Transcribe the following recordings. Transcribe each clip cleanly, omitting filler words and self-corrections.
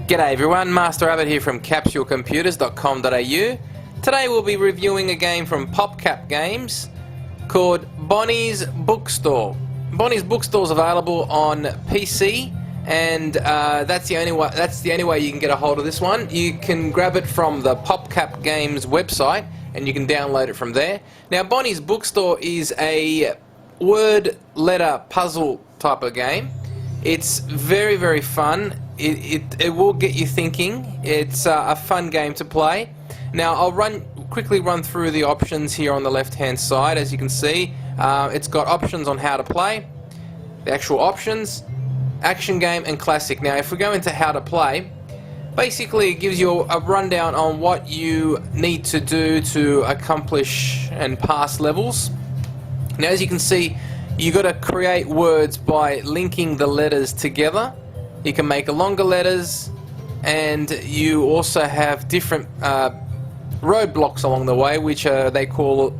G'day everyone, MasterAbbott here from CapsuleComputers.com.au. Today we'll be reviewing a game from PoP CaP Games called Bonnie's Bookstore. Bonnie's Bookstore is available on PC, and that's the only way you can get a hold of this one. You can grab it from the PoP CaP Games website, and you can download it from there. Now, Bonnie's Bookstore is a word letter puzzle type of game. It's very, very fun. It will get you thinking. It's a fun game to play. Now I'll quickly run through the options here on the left hand side. As you can see, it's got options on how to play, the actual options, action game and classic. Now if we go into how to play, basically it gives you a rundown on what you need to do to accomplish and pass levels. Now as you can see, you got to create words by linking the letters together. You can make longer letters, and you also have different roadblocks along the way, which they call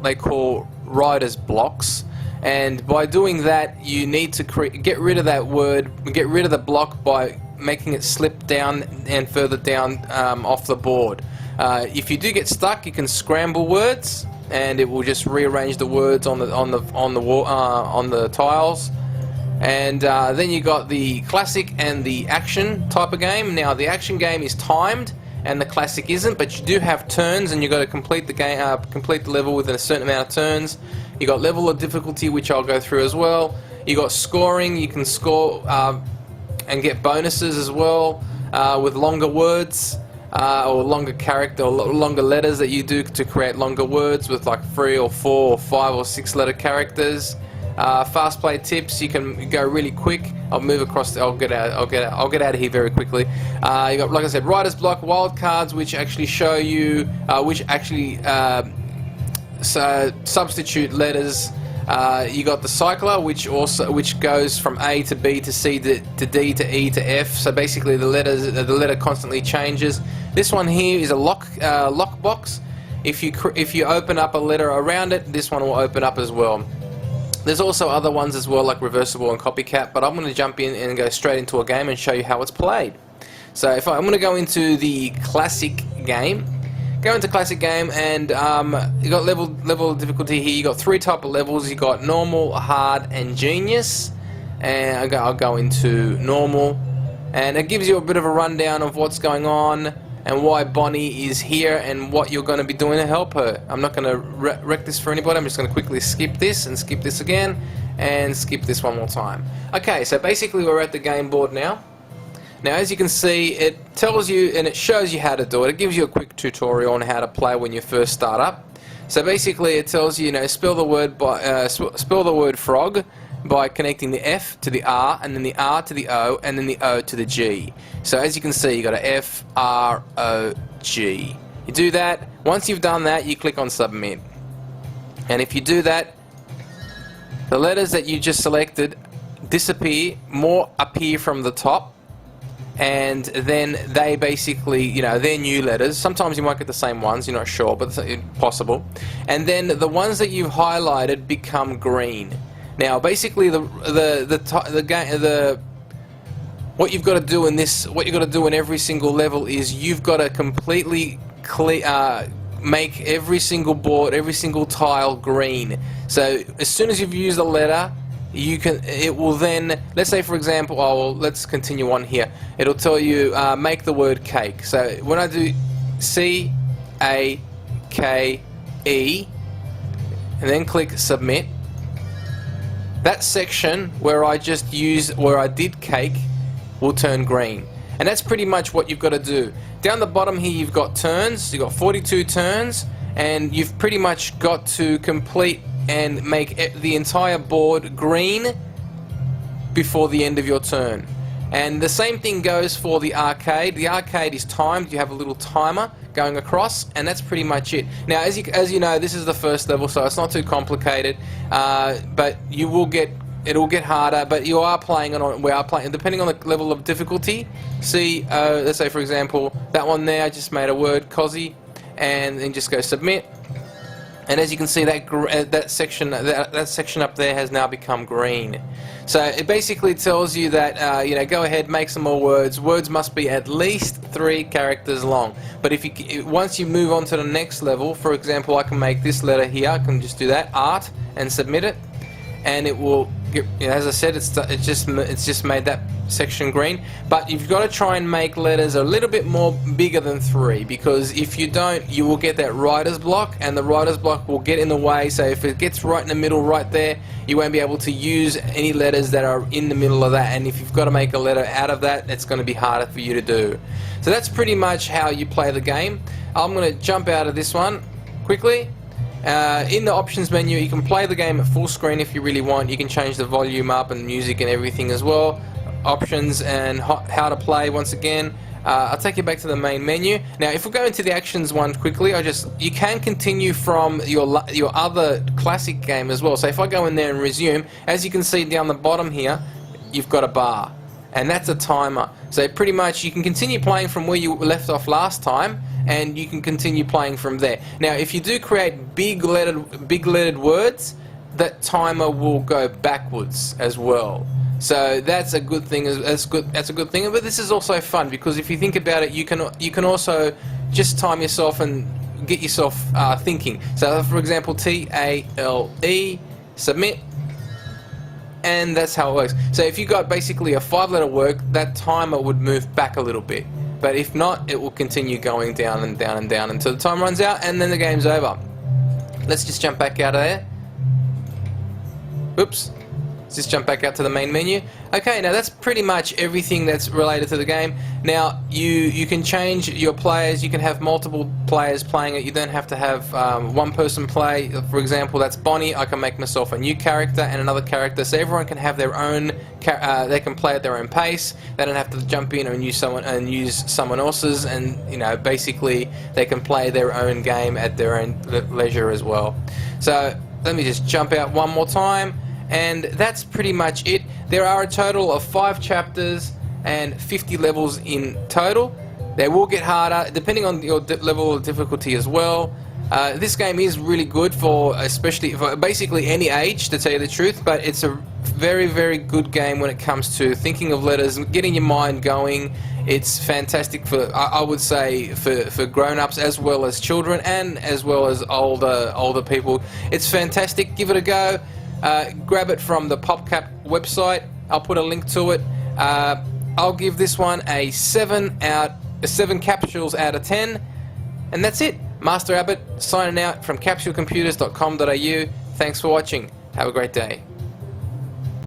writer's blocks. And by doing that, you need to get rid of that word, get rid of the block by making it slip down and further down off the board. If you do get stuck, you can scramble words, and it will just rearrange the words on the tiles. And then you got the classic and the action type of game. Now the action game is timed, and the classic isn't, but you do have turns, and you got to complete the game, complete the level within a certain amount of turns. You got level of difficulty, which I'll go through as well. You got scoring. You can score and get bonuses as well with longer words. Or longer character or longer letters that you do to create longer words with like 3 or 4 or 5 or 6 letter characters. Fast play tips, you can go really quick. I'll move across. I'll get out of here very quickly. You got, like I said, writer's block, wild cards, which actually show you, substitute letters. You got the cycler, which goes from A to B to C to D to E to F. So basically, the letter constantly changes. This one here is a lock box. If you open up a letter around it, this one will open up as well. There's also other ones as well, like reversible and copycat. But I'm going to jump in and go straight into a game and show you how it's played. So I'm going to go into the classic game. Go into classic game, and you got level of difficulty here. You got 3 type of levels. You got normal, hard, and genius. And I'll go into normal, and it gives you a bit of a rundown of what's going on and why Bonnie is here and what you're going to be doing to help her. I'm not going to wreck this for anybody. I'm just going to quickly skip this and skip this again and skip this one more time. Okay, so basically we're at the game board now. Now as you can see, it tells you and it shows you how to do it. It gives you a quick tutorial on how to play when you first start up. So basically it tells you, spell the word frog by connecting the F to the R, and then the R to the O, and then the O to the G. So as you can see, you got a F, R, O, G. You do that. Once you've done that, you click on submit. And if you do that, the letters that you just selected disappear, more appear from the top. And then they basically, they're new letters. Sometimes you might get the same ones, you're not sure, but it's possible. And then the ones that you've highlighted become green. Now, basically, what you've got to do in this, what you've got to do in every single level is you've got to completely make every single board, every single tile green. So as soon as you've used a letter, it will then, let's say for example, let's continue on here. It'll tell you make the word cake. So when I do C-A-K-E and then click submit, that section where I did cake will turn green. And that's pretty much what you've got to do. Down the bottom here you've got turns. You've got 42 turns, and you've pretty much got to complete and make the entire board green before the end of your turn. And the same thing goes for the arcade. The arcade is timed. You have a little timer going across, and that's pretty much it. Now, as you know, this is the first level, so it's not too complicated. But it'll get harder. But we are playing, depending on the level of difficulty. See, let's say for example, that one there, I just made a word, cozy, and then just go submit. And as you can see, that section up there has now become green. So it basically tells you that you know, go ahead, make some more words. Words must be at least 3 characters long. But if you once you move on to the next level, for example, I can make this letter here. I can just do that, art, and submit it, and it will. You know, as I said, it's just made that section green. But you've got to try and make letters a little bit more bigger than 3, because if you don't, you will get that writer's block, and the writer's block will get in the way. So if it gets right in the middle, right there, you won't be able to use any letters that are in the middle of that. And if you've got to make a letter out of that, it's going to be harder for you to do. So that's pretty much how you play the game. I'm going to jump out of this one quickly. In the options menu, you can play the game at full screen if you really want. You can change the volume up and music and everything as well. Options and how to play once again. I'll take you back to the main menu. Now if we go into the actions one quickly, you can continue from your other classic game as well. So if I go in there and resume, as you can see down the bottom here, you've got a bar, and that's a timer. So pretty much you can continue playing from where you left off last time, and you can continue playing from there. Now if you do create big lettered words, that timer will go backwards as well. So that's a good thing. That's a good thing. But this is also fun, because if you think about it, you can also just time yourself and get yourself thinking. So for example, TALE, submit, and that's how it works. So if you got basically a 5-letter word, that timer would move back a little bit. But if not, it will continue going down and down and down until the time runs out, and then the game's over. Let's just jump back out of there. Oops. Let's just jump back out to the main menu. Okay, now that's pretty much everything that's related to the game. Now you can change your players. You can have multiple players playing it. You don't have to have one person play. For example, that's Bonnie. I can make myself a new character and another character, so everyone can have their own. They can play at their own pace. They don't have to jump in and use someone else's. And you know, basically, they can play their own game at their own leisure as well. So let me just jump out one more time. And that's pretty much it. There are a total of 5 chapters and 50 levels in total. They will get harder depending on your level of difficulty as well. This game is really good for basically any age, to tell you the truth, but it's a very, very good game when it comes to thinking of letters and getting your mind going. It's fantastic for, I would say, for grown-ups as well as children, and as well as older people. It's fantastic. Give it a go. Grab it from the PoP CaP website. I'll put a link to it. I'll give this one a 7 capsules out of 10, and that's it. MasterAbbott signing out from capsulecomputers.com.au. Thanks for watching. Have a great day.